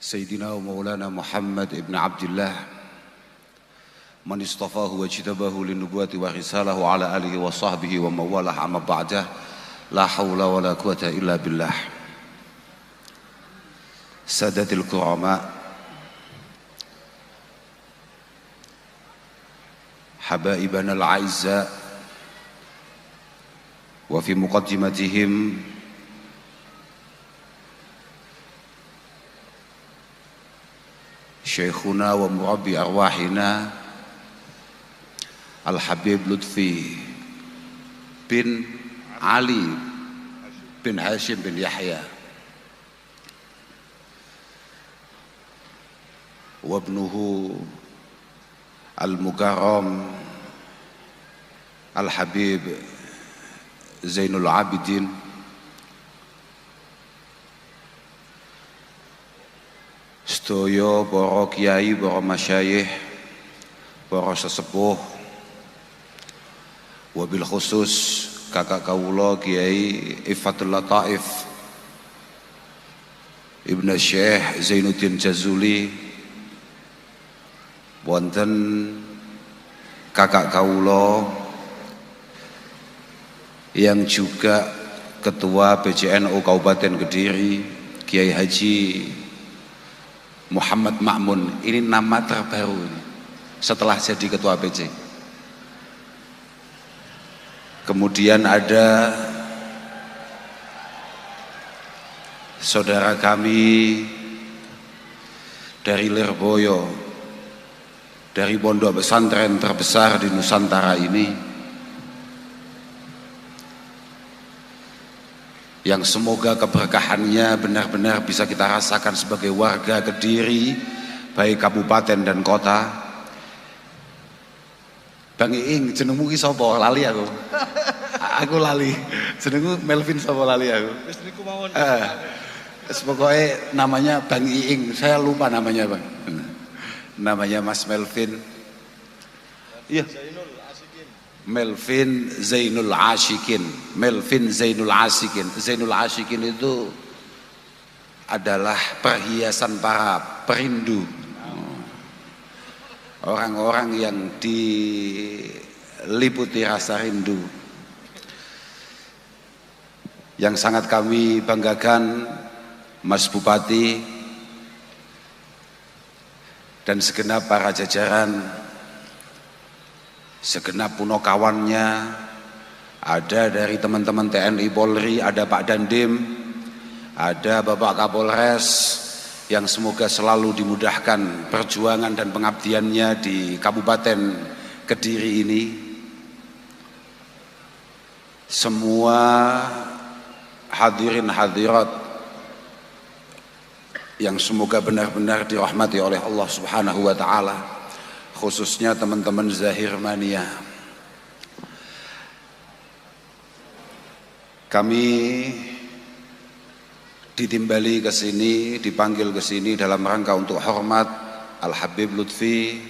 سيدنا ومولانا محمد ابن عبد الله من اصطفاه واجتباه للنبوة ورساله على آله وصحبه ومن والاه أما بعده لا حول ولا قوة إلا بالله. سادة الكرماء، حبائبنا الأعزاء، وفي مقدمتهم شيخنا ومربي أرواحنا الحبيب لطفي بن علي بن هاشم بن يحيى وابنه المكرم الحبيب زين العابدين sedaya para kiai, para masyayikh, para sesepuh, wabil khusus kakak kawula Kiai Ifatul Lataif Ibnu Syekh Zainuddin Jazuli, wonten kakak kawula yang juga Ketua PCNU Kabupaten Kediri Kiai Haji Muhammad Ma'mun. Ini nama terbaru setelah jadi Ketua PC. Kemudian ada saudara kami dari Lirboyo, dari pondok pesantren terbesar di Nusantara ini, yang semoga keberkahannya benar-benar bisa kita rasakan sebagai warga Kediri, baik kabupaten dan kota. Bang Iing, jenengmu ki sapa? Lali aku. Aku lali. Jenengmu Melvin sapa lali aku. Wis niku mawon. Pokoknya namanya Bang Iing, saya lupa namanya, Bang. Namanya Mas Melvin. Iya. Melvin Zainul Ashikin. Melvin Zainul Ashikin. Zainul Ashikin itu adalah perhiasan para perindu, orang-orang yang diliputi rasa rindu. Yang sangat kami banggakan, Mas Bupati dan segenap para jajaran, segenap punokawannya, ada dari teman-teman TNI Polri, ada Pak Dandim, ada Bapak Kapolres, yang semoga selalu dimudahkan perjuangan dan pengabdiannya di Kabupaten Kediri ini. Semua hadirin hadirat yang semoga benar-benar dirahmati oleh Allah Subhanahu wa taala, khususnya teman-teman Zahir Mania. Kami ditimbali ke sini, dipanggil ke sini dalam rangka untuk hormat Al-Habib Lutfi,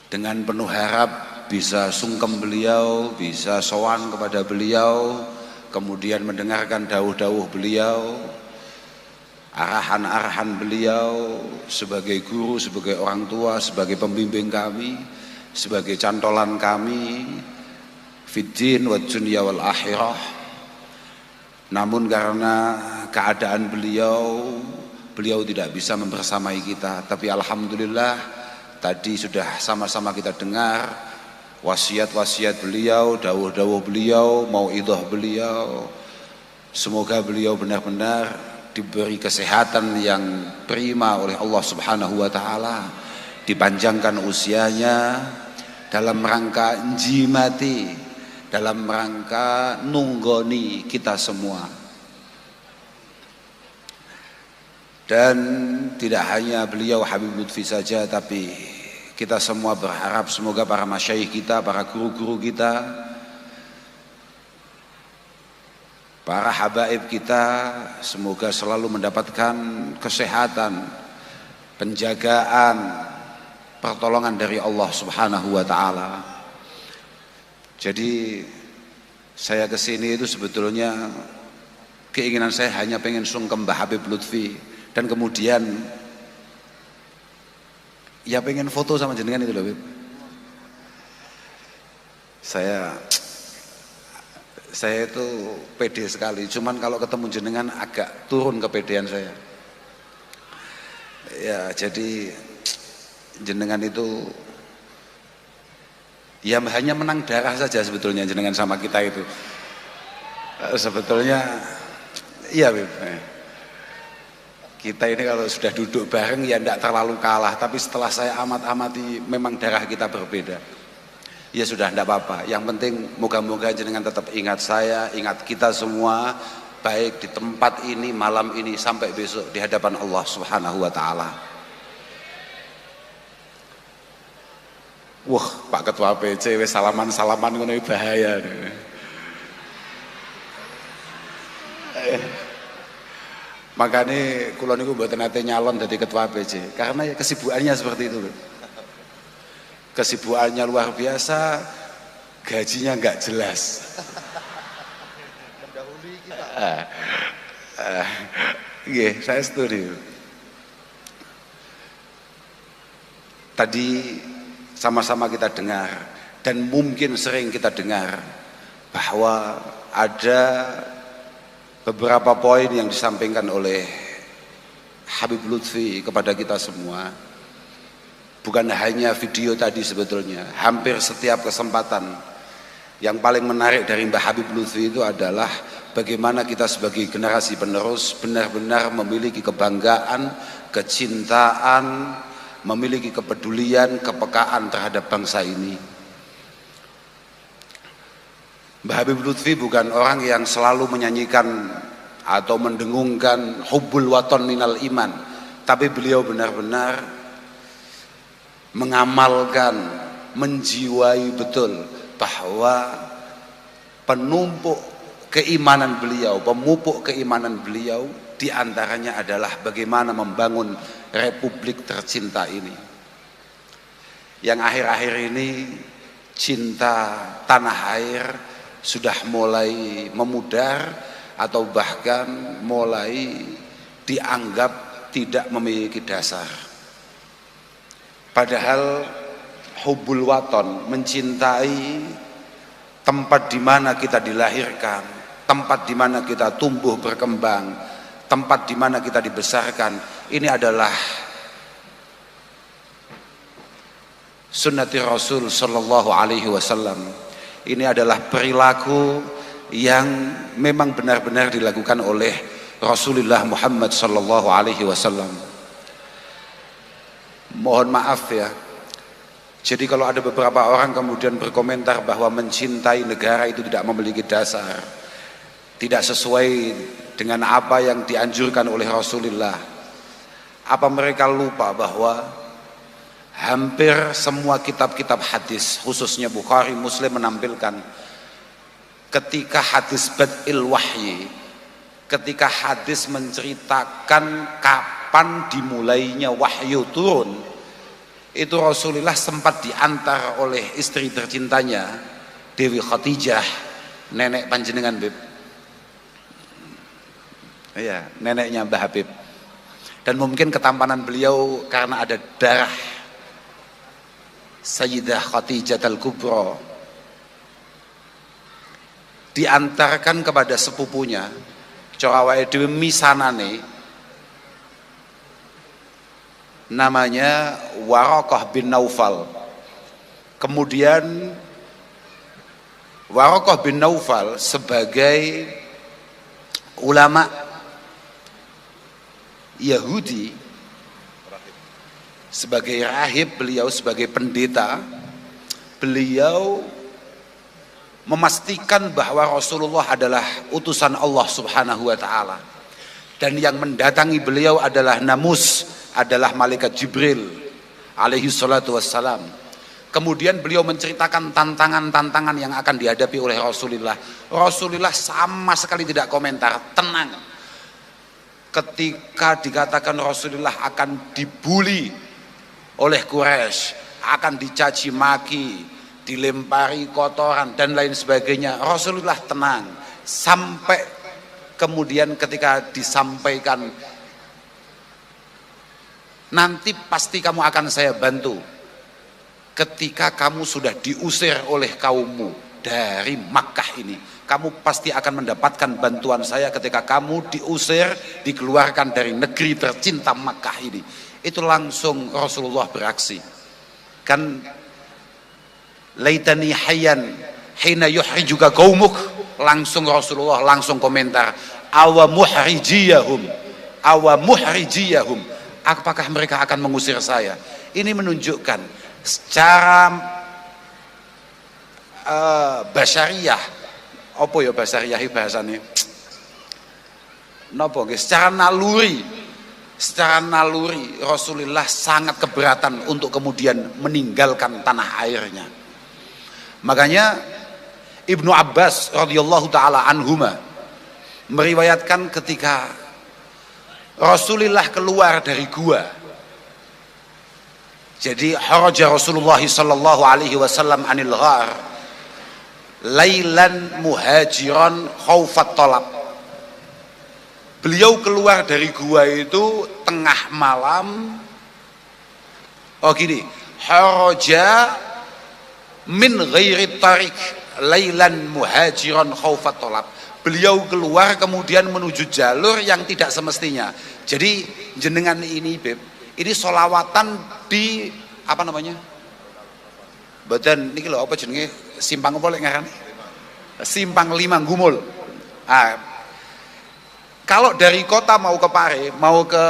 dengan penuh harap bisa sungkem beliau, bisa sowan kepada beliau, kemudian mendengarkan dawuh-dawuh beliau, arahan-arahan beliau sebagai guru, sebagai orang tua, sebagai pembimbing kami, sebagai cantolan kami fiddin wa dunya wal akhirah. Namun karena keadaan beliau tidak bisa membersamai kita, tapi alhamdulillah tadi sudah sama-sama kita dengar wasiat-wasiat beliau, dawuh-dawuh beliau, mauidhah beliau. Semoga beliau benar-benar diberi kesehatan yang prima oleh Allah Subhanahu wa taala, dipanjangkan usianya dalam rangka njimati, dalam rangka nunggoni kita semua. Dan tidak hanya beliau Habib Lutfi saja, tapi kita semua berharap semoga para masyayikh kita, para guru-guru kita, para habaib kita, semoga selalu mendapatkan kesehatan, penjagaan, pertolongan dari Allah Subhanahu wa taala. Jadi saya kesini itu sebetulnya keinginan saya hanya pengen sungkem Mbah Habib Lutfi, dan kemudian ya pengen foto sama jenengan itu loh Habib. Saya itu pede sekali, cuman kalau ketemu jenengan agak turun kepedean saya. Ya jadi jenengan itu ya hanya menang darah saja sebetulnya jenengan sama kita itu. Sebetulnya iya Beb. Kita ini kalau sudah duduk bareng ya tidak terlalu kalah, tapi setelah saya amati memang darah kita berbeda. Ya sudah tidak apa-apa, yang penting moga-moga jenengan tetap ingat saya, ingat kita semua, baik di tempat ini, malam ini, sampai besok di hadapan Allah Subhanahu wa ta'ala. Wah, Pak Ketua PC wis salaman-salaman ngono bahaya. Makanya kula niku mboten nate nyalon dadi ketua PC karena ya kesibukannya seperti itu loh. Kesibukannya luar biasa, gajinya nggak jelas. Mendahului kita. Saya setuju. Tadi sama-sama kita dengar dan mungkin sering kita dengar bahwa ada beberapa poin yang disampaikan oleh Habib Lutfi kepada kita semua. Bukan hanya video tadi sebetulnya, hampir setiap kesempatan. Yang paling menarik dari Mbah Habib Lutfi itu adalah bagaimana kita sebagai generasi penerus benar-benar memiliki kebanggaan, kecintaan, memiliki kepedulian, kepekaan terhadap bangsa ini. Mbah Habib Lutfi bukan orang yang selalu menyanyikan atau mendengungkan hubbul waton minal iman, tapi beliau benar-benar mengamalkan, menjiwai betul bahwa penumpuk keimanan beliau, pemupuk keimanan beliau diantaranya adalah bagaimana membangun republik tercinta ini. Yang akhir-akhir ini cinta tanah air sudah mulai memudar atau bahkan mulai dianggap tidak memiliki dasar. Padahal hubbul waton, mencintai tempat di mana kita dilahirkan, tempat di mana kita tumbuh berkembang, tempat di mana kita dibesarkan, ini adalah sunnati Rasul sallallahu alaihi wasallam. Ini adalah perilaku yang memang benar-benar dilakukan oleh Rasulullah Muhammad sallallahu alaihi wasallam. Mohon maaf ya. Jadi kalau ada beberapa orang kemudian berkomentar bahwa mencintai negara itu tidak memiliki dasar, tidak sesuai dengan apa yang dianjurkan oleh Rasulullah, apa mereka lupa bahwa hampir semua kitab-kitab hadis, khususnya Bukhari, Muslim menampilkan ketika hadis bad'il wahyi, ketika hadis menceritakan kapan dimulainya wahyu turun, itu Rasulullah sempat diantar oleh istri tercintanya Dewi Khadijah, nenek panjenengan Bib. Iya, neneknya Mbah Habib. Dan mungkin ketampanan beliau karena ada darah Sayyidah Khadijah al-Kubra, diantarkan kepada sepupunya Corawai Dewi misanane namanya Waraqah bin Naufal. Kemudian Waraqah bin Naufal sebagai ulama Yahudi, sebagai rahib, beliau sebagai pendeta, beliau memastikan bahwa Rasulullah adalah utusan Allah Subhanahu wa ta'ala, dan yang mendatangi beliau adalah namus, adalah malaikat Jibril alaihi salatu wassalam. Kemudian beliau menceritakan tantangan-tantangan yang akan dihadapi oleh Rasulullah. Rasulullah sama sekali tidak komentar, tenang. Ketika dikatakan Rasulullah akan dibuli oleh Quraisy, akan dicaci maki, dilempari kotoran dan lain sebagainya, Rasulullah tenang sampai kemudian ketika disampaikan, nanti pasti kamu akan saya bantu ketika kamu sudah diusir oleh kaummu dari Makkah ini, kamu pasti akan mendapatkan bantuan saya ketika kamu diusir, dikeluarkan dari negeri tercinta Makkah ini. Itu langsung Rasulullah beraksi. Kan laitani hayyan hina yuhrijuka qaumuk, langsung Rasulullah langsung komentar, awa muhrijiyahum, apakah mereka akan mengusir saya? Ini menunjukkan secara basyariah, apa ya basyariah bahasanya? Napa nggih? Secara naluri Rasulullah sangat keberatan untuk kemudian meninggalkan tanah airnya. Makanya Ibnu Abbas radhiyallahu taala anhuma meriwayatkan ketika Rasulullah keluar dari gua. Jadi haraja Rasulullah sallallahu alaihi wasallam anil ghar lailan muhajiran khaufat talab. Beliau keluar dari gua itu tengah malam. Oh gini, haraja min ghairi tariq lailan muhajiran khaufat talab. Beliau keluar kemudian menuju jalur yang tidak semestinya. Jadi jenengan ini Beb, ini solawatan di apa namanya? Badan niki lho apa jenenge? Simpang apa lek ngaran? Simpang 5 Gumul. Kalau dari kota mau ke Pare, mau ke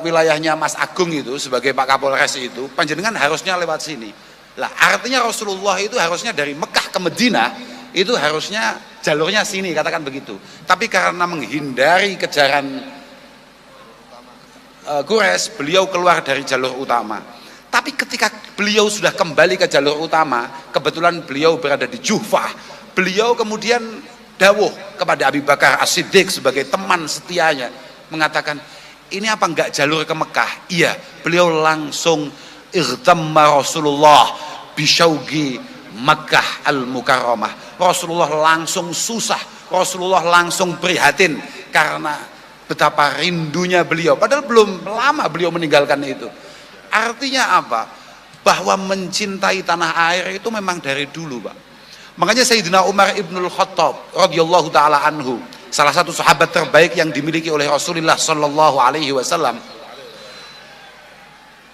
wilayahnya Mas Agung itu sebagai Pak Kapolres itu, panjenengan harusnya lewat sini. Lah artinya Rasulullah itu harusnya dari Mekah ke Madinah itu harusnya jalurnya sini, katakan begitu. Tapi karena menghindari kejaran Quraisy, beliau keluar dari jalur utama. Tapi ketika beliau sudah kembali ke jalur utama, kebetulan beliau berada di Juhfah, beliau kemudian dawuh kepada Abu Bakar As-Siddiq sebagai teman setianya, mengatakan, ini apa enggak jalur ke Mekah? Iya. Beliau langsung irtamma Rasulullah bisyaugi Makkah al-Mukarramah. Rasulullah langsung susah, Rasulullah langsung prihatin karena betapa rindunya beliau, padahal belum lama beliau meninggalkan itu. Artinya apa? Bahwa mencintai tanah air itu memang dari dulu, Pak. Makanya Sayyidina Umar ibnul Khattab radhiyallahu taala anhu, salah satu sahabat terbaik yang dimiliki oleh Rasulullah sallallahu alaihi wasallam,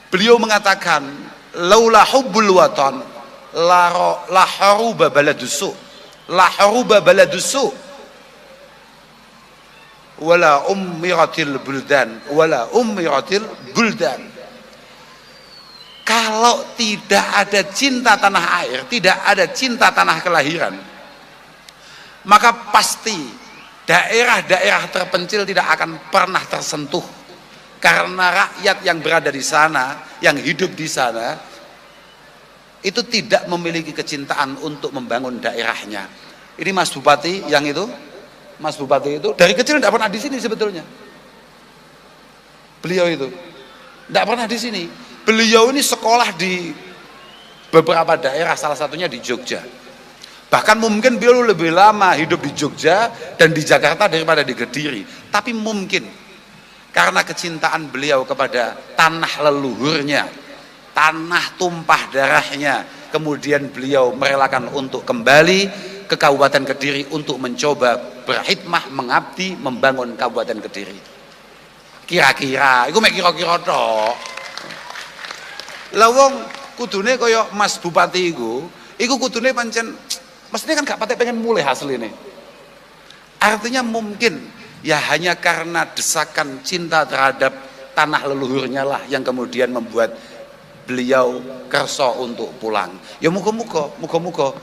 beliau mengatakan, laula hubbul watan la haruba baladusu, la haruba baladusu wala ummiratil buldan, wala ummiratil buldan. Kalau tidak ada cinta tanah air, tidak ada cinta tanah kelahiran, maka pasti daerah-daerah terpencil tidak akan pernah tersentuh, karena rakyat yang berada di sana, yang hidup di sana, itu tidak memiliki kecintaan untuk membangun daerahnya. Ini Mas Bupati yang itu, Mas Bupati itu dari kecil tidak pernah di sini sebetulnya. Beliau itu tidak pernah di sini. Beliau ini sekolah di beberapa daerah, salah satunya di Jogja. Bahkan mungkin beliau lebih lama hidup di Jogja dan di Jakarta daripada di Kediri. Tapi mungkin karena kecintaan beliau kepada tanah leluhurnya, tanah tumpah darahnya, kemudian beliau merelakan untuk kembali ke Kabupaten Kediri untuk mencoba berkhidmah, mengabdi, membangun Kabupaten Kediri. Kira-kira, itu mek kira-kira tok. Lawong kudune kaya Mas Bupati iku kudune pancen mestinya kan gak patek pengen mulai hasil ini. Artinya mungkin ya hanya karena desakan cinta terhadap tanah leluhurnya lah yang kemudian membuat beliau kerso untuk pulang. Ya muga-muga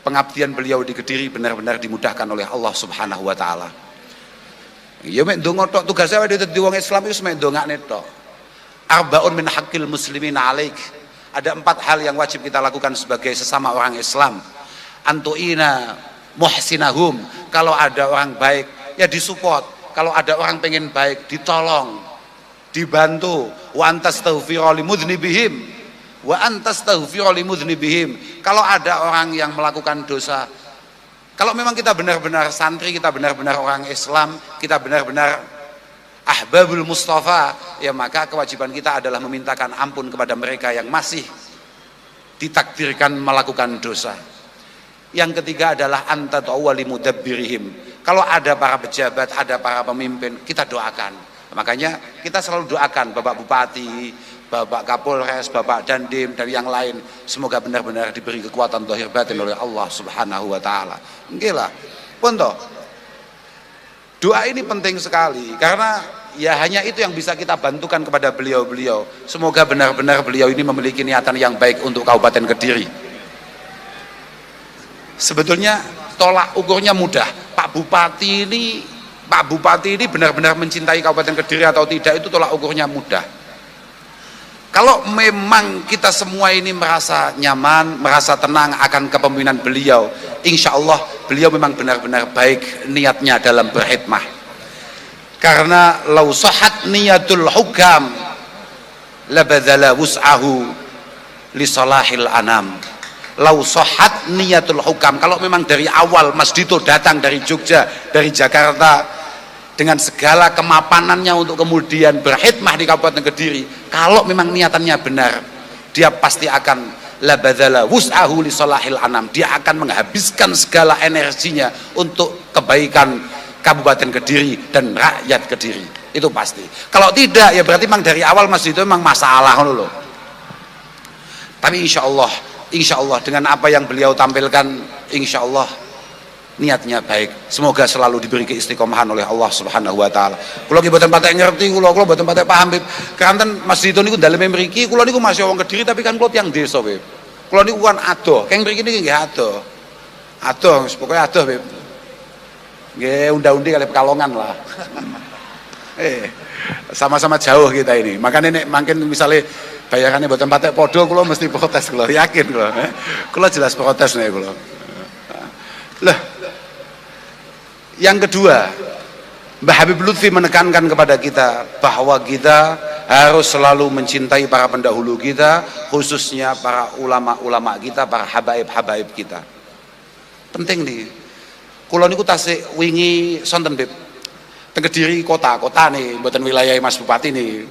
pengabdian beliau di Kediri benar-benar dimudahkan oleh Allah Subhanahu wa taala. Ya mek ndonga tok, tugasnya dadi wong Islam iku mek ndongakne tok. Arba'un min haqqil muslimin alaik. Ada 4 hal yang wajib kita lakukan sebagai sesama orang Islam. Antu'ina muhsinahum, kalau ada orang baik ya disupport, kalau ada orang pengen baik ditolong, dibantu. Wa antastaghfiru limudznibihim, wa antastaghfiru limudznibihim. Kalau ada orang yang melakukan dosa, Kalau memang kita benar-benar santri, kita benar-benar orang Islam, kita benar-benar ahbabul Mustafa, ya maka kewajiban kita adalah memintakan ampun kepada mereka yang masih ditakdirkan melakukan dosa. Yang ketiga adalah anta ta'awwali mudabbirihim. Kalau ada para pejabat, ada para pemimpin, kita doakan. Makanya kita selalu doakan Bapak Bupati, Bapak Kapolres, Bapak Dandim, dan yang lain, semoga benar-benar diberi kekuatan zahir batin oleh Allah Subhanahu wa taala. Nggih lah. Pun toh, doa ini penting sekali karena ya hanya itu yang bisa kita bantukan kepada beliau-beliau. Semoga benar-benar beliau ini memiliki niatan yang baik untuk Kabupaten Kediri. Sebetulnya tolak ukurnya mudah. Pak Bupati ini benar-benar mencintai Kabupaten Kediri atau tidak, itu tolak ukurnya mudah. Kalau memang kita semua ini merasa nyaman, merasa tenang akan kepemimpinan beliau, insya Allah beliau memang benar-benar baik niatnya dalam berkhidmah. Karena lau sahat niyatul hukam labadzala wus'ahu li salahil anam. Lau sahat niyatul hukam, kalau memang dari awal Mas Dito datang dari Jogja, dari Jakarta, dengan segala kemapanannya untuk kemudian berkhidmah di Kabupaten Kediri, kalau memang niatannya benar, dia pasti akan labadzala wus'ahu li salahil anam, dia akan menghabiskan segala energinya untuk kebaikan Kabupaten Kediri dan rakyat Kediri, itu pasti. Kalau tidak, ya berarti memang dari awal Mas itu memang masalah loh. Tapi insya Allah dengan apa yang beliau tampilkan, insya Allah niatnya baik. Semoga selalu diberi keistiqomahan oleh Allah Subhanahu wa taala. Kula ki mboten patek ngerti, kula mboten patek paham, Bib. Kanten Mas Dito niku daleme mriki, kula niku masih wong Kediri tapi kan kula tiyang desa, Bib. Kula niku kan adoh, keng mriki niki nggih adoh. Adoh, pokoke adoh, Bib. Nggih unda-undi kali Pekalongan lah. Sama-sama jauh kita ini. Makanya nek mungkin misalnya bayarannya mboten patek padha, kula mesti protes, kula yakin kula. Kula jelas protes nek kula. Lah, yang kedua, Mbah Habib Lutfi menekankan kepada kita bahwa kita harus selalu mencintai para pendahulu kita, khususnya para ulama-ulama kita, para habaib-habaib kita. Penting nih. Kula niku tasih wingi sonten, Bib. Teng Kediri kota nih, mboten wilayah Mas Bupati nih.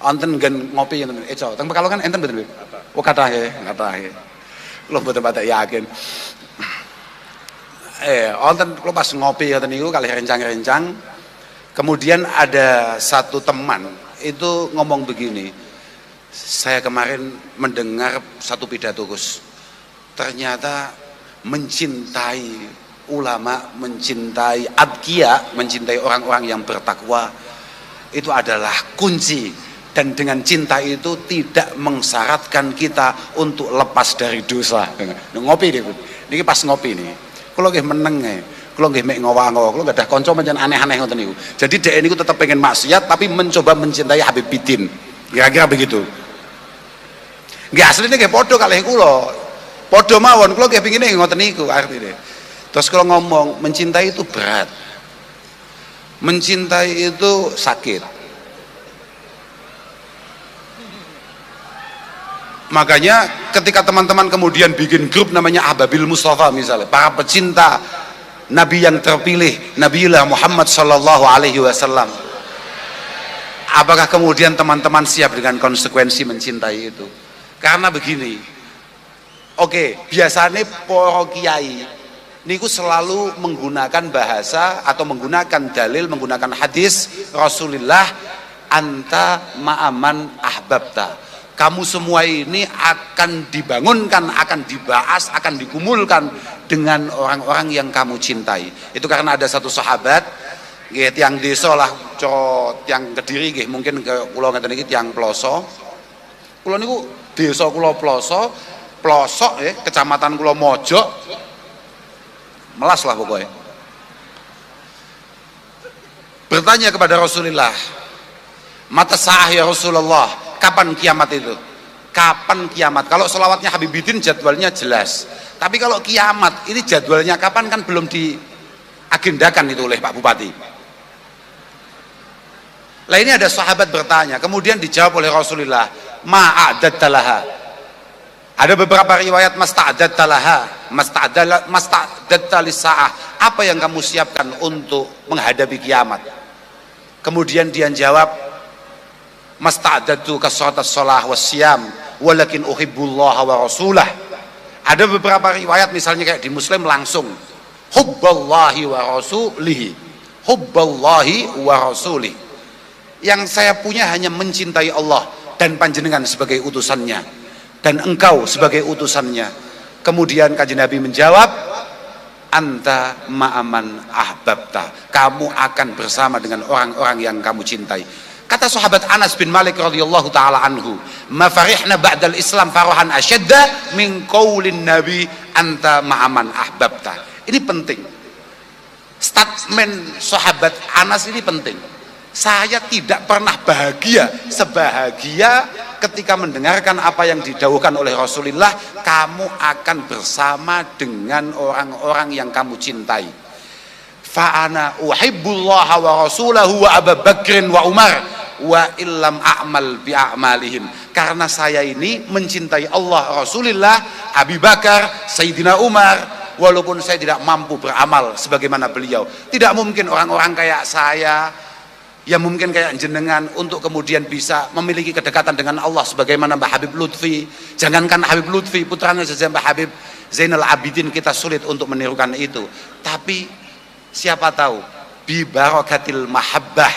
Wonten nggen ngopi enten. Teng Pekalongan enten mboten, Bib? Oh kathah nggih. Kula mboten patek yakin. Wonten kula pas ngopi ngoten niku kalih rencang-rencang. Kemudian ada satu teman itu ngomong begini. Saya kemarin mendengar satu pidato Gus. Ternyata mencintai ulama, mencintai adqiya, mencintai orang-orang yang bertakwa itu adalah kunci, dan dengan cinta itu tidak mensyaratkan kita untuk lepas dari dosa. Ngopi deh, niki pas ngopi nih. Kula nggih meneng kula nggih mek ngowa-ngowa, kula gadah kanca pancen aneh-aneh ngoten niku. Jadi dhek niku tetep pengen maksiat tapi mencoba mencintai Habib Bidin. Kira-kira begitu. Nggih asline nggih padha kalih kula. Padha mawon, kula nggih pengine ngoten niku artine. Terus kalau ngomong mencintai itu berat, mencintai itu sakit. Makanya ketika teman-teman kemudian bikin grup namanya Ahbabil Mustafa misalnya, para pecinta Nabi yang terpilih, Nabiullah Muhammad Sallallahu Alaihi Wasallam, apakah kemudian teman-teman siap dengan konsekuensi mencintai itu? Karena begini, oke, biasanya para kiai niku selalu menggunakan bahasa atau menggunakan dalil, menggunakan hadis Rasulullah, anta ma'aman ahbabta. Kamu semua ini akan dibangunkan, akan dibahas, akan dikumulkan dengan orang-orang yang kamu cintai. Itu karena ada satu sahabat, nggih tiyang desa lah, tiyang Kediri nggih mungkin ke kula ngeten iki tiyang Ploso. Kula niku desa kula Ploso, pelosok kecamatan kula Mojok. Melas lah pokoknya. Bertanya kepada Rasulullah, mata sah ya Rasulullah, kapan kiamat itu? Kapan kiamat? Kalau selawatnya Habib Bidin jadwalnya jelas. Tapi kalau kiamat ini jadwalnya kapan kan belum diagendakan itu oleh Pak Bupati. Lah ini ada sahabat bertanya, kemudian dijawab oleh Rasulullah, ma'adattalaha. Ada beberapa riwayat masta'adatta laha, masta'adatta lisa'ah. Apa yang kamu siapkan untuk menghadapi kiamat? Kemudian dia jawab, masta'adatu kasratas shalah wasyam walakin uhibbullaha wa rasulah. Ada beberapa riwayat misalnya kayak di Muslim langsung hubballahi wa rasulihi, hubballahi wa rasulih. Yang saya punya hanya mencintai Allah dan panjenengan sebagai utusannya dan engkau sebagai utusannya. Kemudian kanjeng Nabi menjawab, anta ma'aman ahbabta, kamu akan bersama dengan orang-orang yang kamu cintai. Kata sahabat Anas bin Malik radhiyallahu taala anhu, ma farihna ba'dal Islam farahan asyadda min qaulin nabi anta ma'aman ahbabta. Ini penting. Statement sahabat Anas ini penting. Saya tidak pernah bahagia sebahagia ketika mendengarkan apa yang didhawuhkan oleh Rasulullah, kamu akan bersama dengan orang-orang yang kamu cintai. Fa'ana uhibbullaha wa rasulahu wa Abu Bakrin wa Umar wa illam a'mal bi'a'malihim. Karena saya ini mencintai Allah, Rasulullah, Abu Bakar, Sayyidina Umar, walaupun saya tidak mampu beramal sebagaimana beliau. Tidak mungkin orang-orang kayak saya, yang mungkin kayak jenengan untuk kemudian bisa memiliki kedekatan dengan Allah sebagaimana Mbah Habib Lutfi. Jangankan Habib Lutfi, putranya saja Mbah Habib Zainal Abidin, kita sulit untuk menirukan itu. Tapi siapa tahu bi barakatil mahabbah,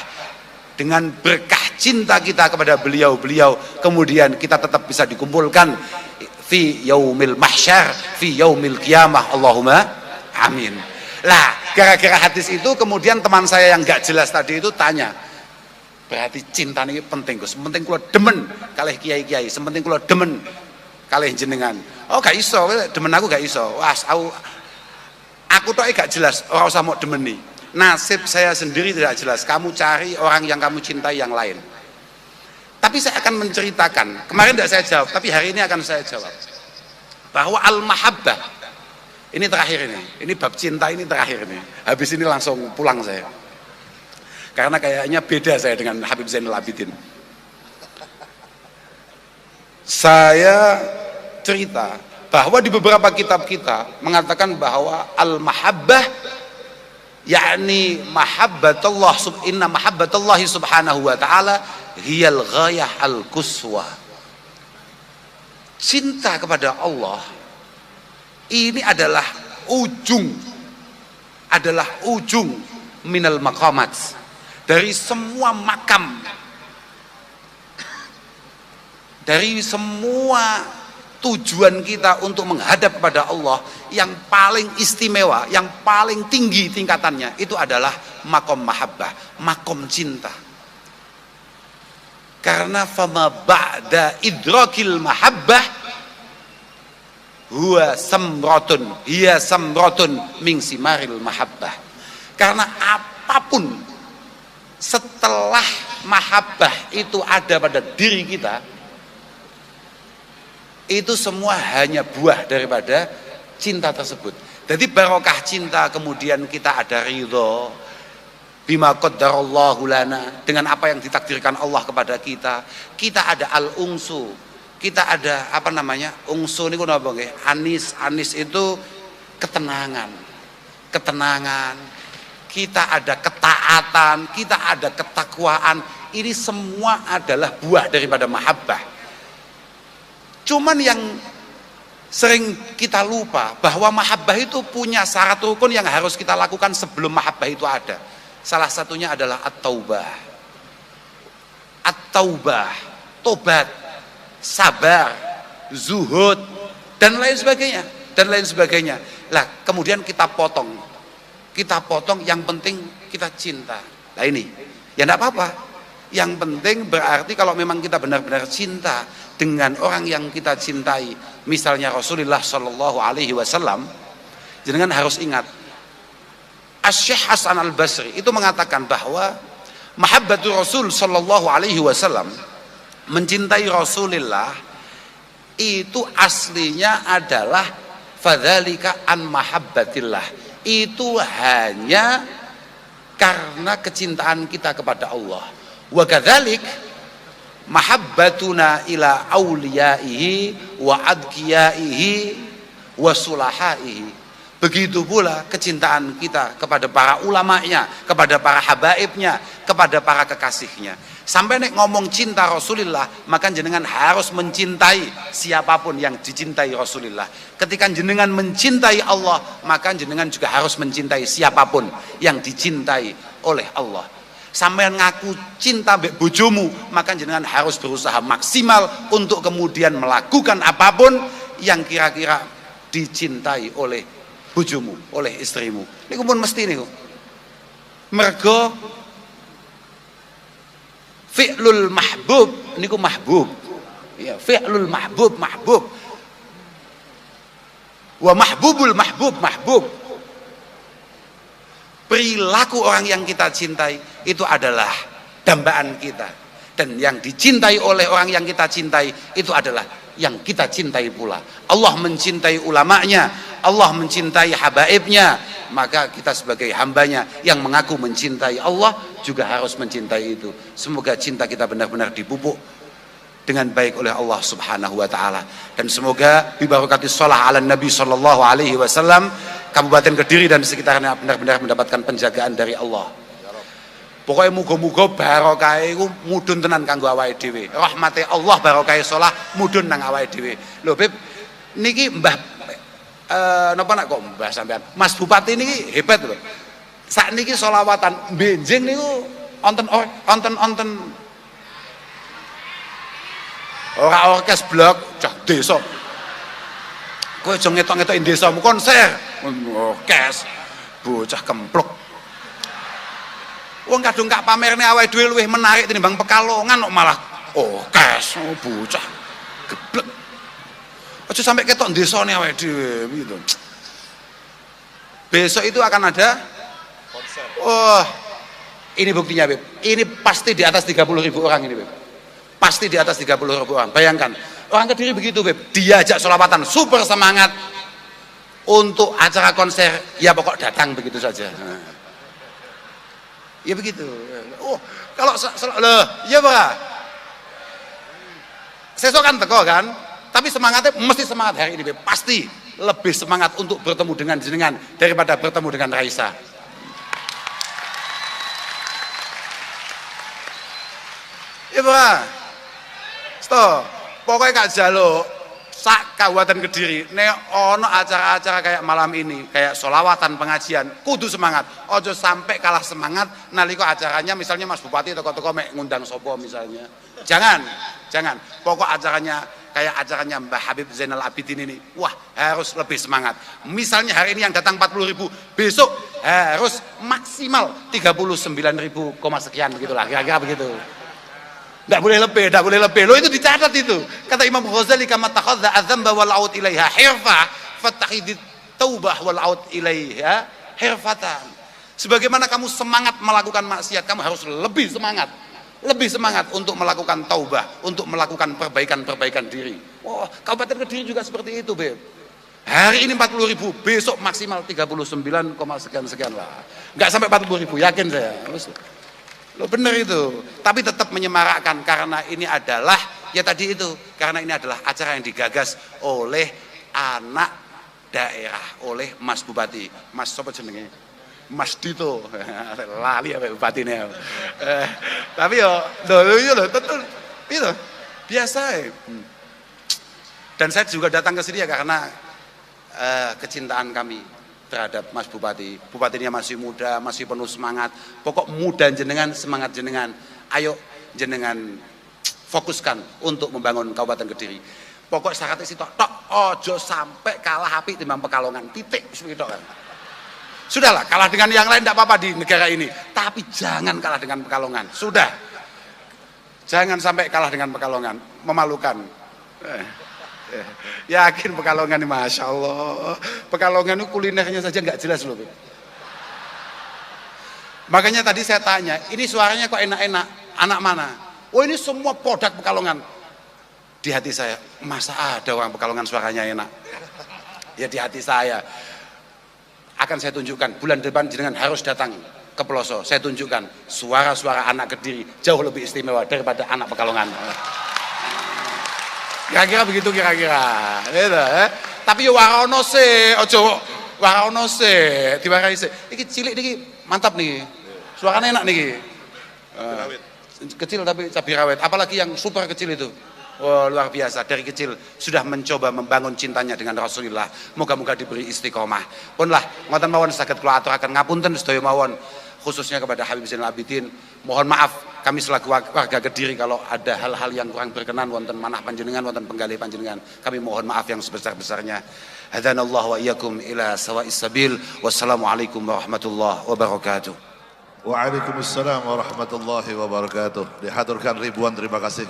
dengan berkah cinta kita kepada beliau-beliau, kemudian kita tetap bisa dikumpulkan fi yaumil mahsyar, fi yaumil qiyamah. Allahumma amin. Lah, gara-gara hadis itu kemudian teman saya yang gak jelas tadi itu tanya, berarti cinta ini penting Gus, penting kula demen kalih kiai-kiai, sementing kula demen kalih jenengan. Oh gak iso, demen aku gak iso. Wah, aku tok gak jelas, ora usah mau demeni. Nasib saya sendiri tidak jelas, kamu cari orang yang kamu cintai yang lain. Tapi saya akan menceritakan, kemarin tidak saya jawab, tapi hari ini akan saya jawab, bahwa al-mahabbah, ini terakhir ini bab cinta ini terakhir ini. Habis ini langsung pulang saya. Karena kayaknya beda saya dengan Habib Zainal Abidin. Saya cerita bahwa di beberapa kitab kita mengatakan bahwa al-mahabbah yakni mahabbatullah, inna mahabbatullahi subhanahu wa ta'ala hiyal ghayah al-quswa. Cinta kepada Allah ini adalah ujung minal maqamat, dari semua makam, dari semua tujuan kita untuk menghadap kepada Allah. Yang paling istimewa, yang paling tinggi tingkatannya itu adalah makom mahabbah, makom cinta. Karena fama ba'da idrakil mahabbah huwa samratun, hiya samratun min simaril mahabbah. Karena apapun setelah mahabbah itu ada pada diri kita, itu semua hanya buah daripada cinta tersebut. Jadi barokah cinta, kemudian kita ada ridho bima qaddarallahu lana, dengan apa yang ditakdirkan Allah kepada kita. Kita ada al-ungsu, kita ada apa namanya, ungsu ini apa nggih? Anis itu ketenangan. Kita ada ketaatan, kita ada ketakwaan. Ini semua adalah buah daripada mahabbah. Cuman yang sering kita lupa bahwa mahabbah itu punya syarat rukun yang harus kita lakukan sebelum mahabbah itu ada. Salah satunya adalah at-taubah. At-taubah, tobat, sabar, zuhud, dan lain sebagainya. Lah, kemudian kita potong, yang penting kita cinta. Nah ini, ya enggak apa-apa. Yang penting berarti kalau memang kita benar-benar cinta dengan orang yang kita cintai, misalnya Rasulullah Shallallahu Alaihi Wasallam, jenengan harus ingat, Asy-Syaikh Hasan Al-Basri itu mengatakan bahwa mahabbatul Rasul Shallallahu Alaihi Wasallam, mencintai Rasulullah itu aslinya adalah fadzalika an mahabbatillah, itu hanya karena kecintaan kita kepada Allah. Wa kadzalik mahabbatuna ila auliyaihi wa adkiyaihi wa sulahaihi. Begitu pula kecintaan kita kepada para ulamanya, kepada para habaibnya, kepada para kekasihnya. Sampai nek ngomong cinta Rasulullah, maka jenengan harus mencintai siapapun yang dicintai Rasulullah. Ketika jenengan mencintai Allah, maka jenengan juga harus mencintai siapapun yang dicintai oleh Allah. Sampai ngaku cinta mbek bojomu, maka jenengan harus berusaha maksimal untuk kemudian melakukan apapun yang kira-kira dicintai oleh bojomu, oleh istrimu. Niku pun mesti niku. Mergo fi'lul mahbub niku mahbub. Ya, fi'lul mahbub mahbub. Wa mahbubul mahbub mahbub. Perilaku orang yang kita cintai itu adalah dambaan kita, dan yang dicintai oleh orang yang kita cintai itu adalah yang kita cintai pula. Allah mencintai ulamanya, Allah mencintai habaibnya, maka kita sebagai hambanya yang mengaku mencintai Allah juga harus mencintai itu. Semoga cinta kita benar-benar dipupuk dengan baik oleh Allah Subhanahu wa taala, dan semoga bibarakatis shalah ala Nabi sallallahu alaihi wasallam Kabupaten Kediri dan sekitarnya benar-benar mendapatkan penjagaan dari Allah. Pokoknya muga-muga barokah iku mudhun tenan kanggo awake dhewe. Rahmate Allah barokah shalah mudhun nang awake dhewe. Lho Beb, niki Mbah napa nak kok Mbah sampean? Mas Bupati niki hebat lho. Sakniki sholawatan benjing niku onten ora orkes blok cah desa. Kowe aja ngetok-ngetoki desamu konser. Orkes bocah kempluk. Wong kadung kak pamerne awake dhewe luwih menarik tinimbang Pekalongan kok malah orkes. Bocah geblek. Aja sampai ketok desane awake dhewe gitu. Besok itu akan ada konser. Oh, ini buktinya, Beb. Ini pasti di atas 30.000 orang ini, Beb. Pasti di atas 30.000 orang. Bayangkan, orang Kediri begitu, Beb. Diajak sholawatan, super semangat untuk acara konser. Ya pokok datang begitu saja. Ya begitu. Oh, kalau loh, ya Pak. Sesok kan teko kan, tapi semangatnya mesti semangat hari ini, Beb. Pasti lebih semangat untuk bertemu dengan jenengan daripada bertemu dengan Raisa. Ya Pak. Sto, pokoknya Kak Jaluk sak Kabupaten Kediri nek ono acara-acara kayak malam ini, kayak sholawatan pengajian, kudu semangat. Ojo sampai kalah semangat nalika acaranya misalnya Mas Bupati toko-toko mek ngundang sopo misalnya. Jangan. Pokok acaranya kayak acaranya Mbah Habib Zainal Abidin ini, wah harus lebih semangat. Misalnya hari ini yang datang 40.000, besok harus maksimal 39.000, sekian begitulah, kira-kira begitu. Tidak boleh lebih. Lo itu dicatat itu. Kata Imam Ghazali, kama takhadha adzamba wal aud ilaiha hirfa, fattakhidit taubah wal aud ilaiha hirfatan. Sebagaimana kamu semangat melakukan maksiat, kamu harus lebih semangat untuk melakukan taubah, untuk melakukan perbaikan diri. Oh, Kabupaten Kediri juga seperti itu, Beb. Hari ini 40.000, besok maksimal 39, sekian lah. Enggak sampai 40.000, yakin saya. Lo bener itu, tapi tetap menyemarakkan karena ini adalah ya tadi itu, karena ini adalah acara yang digagas oleh anak daerah, oleh Mas Bupati, Mas sopo jenenge? Mas Dito, lali apa bupatinya. Tapi yo, lo betul itu biasa. Dan saya juga datang ke sini ya karena kecintaan kami terhadap Mas Bupati. Bupatinya masih muda, masih penuh semangat. Pokok muda jenengan, semangat jenengan. Ayo jenengan fokuskan untuk membangun Kabupaten Kediri. Pokok syaratnya sih tok, ojo sampai kalah api timbang Pekalongan. Titik seperti itu kan. Sudahlah, kalah dengan yang lain tidak apa-apa di negara ini, tapi jangan kalah dengan Pekalongan. Sudah. Jangan sampai kalah dengan Pekalongan, memalukan. Yakin Pekalongan ini, Masya Allah, Pekalongan itu kulinernya saja nggak jelas loh. Makanya tadi saya tanya, ini suaranya kok enak-enak, anak mana? Oh ini semua produk Pekalongan. Di hati saya, masa ada orang Pekalongan suaranya enak? Ya di hati saya. Akan saya tunjukkan, bulan depan jenengan harus datang ke ke Peloso. Saya tunjukkan suara-suara anak Kediri jauh lebih istimewa daripada anak Pekalongan. Kira-kira begitu kira-kira. Gitu, Tapi yo warono se, ojo warono se, diwarai se. Iki cilik niki mantap nih. Suaranya enak nih. Kecil tapi cabai rawit. Apalagi yang super kecil itu. Wah, luar biasa, dari kecil sudah mencoba membangun cintanya dengan Rasulullah. Moga-moga diberi istiqomah. Punlah ngoten mawon saged kula aturaken ngapunten sedaya mawon khususnya kepada Habib Zainal Abidin. Mohon maaf kami selaku warga Kediri kalau ada hal-hal yang kurang berkenan wonten manah panjenengan, wonten penggalih panjenengan. Kami mohon maaf yang sebesar-besarnya. Hadanallahu wa iyyakum ila sawa'is sabil. Wassalamualaikum warahmatullahi wabarakatuh. Waalaikumsalam warahmatullahi wabarakatuh. Dihaturkan ribuan terima kasih.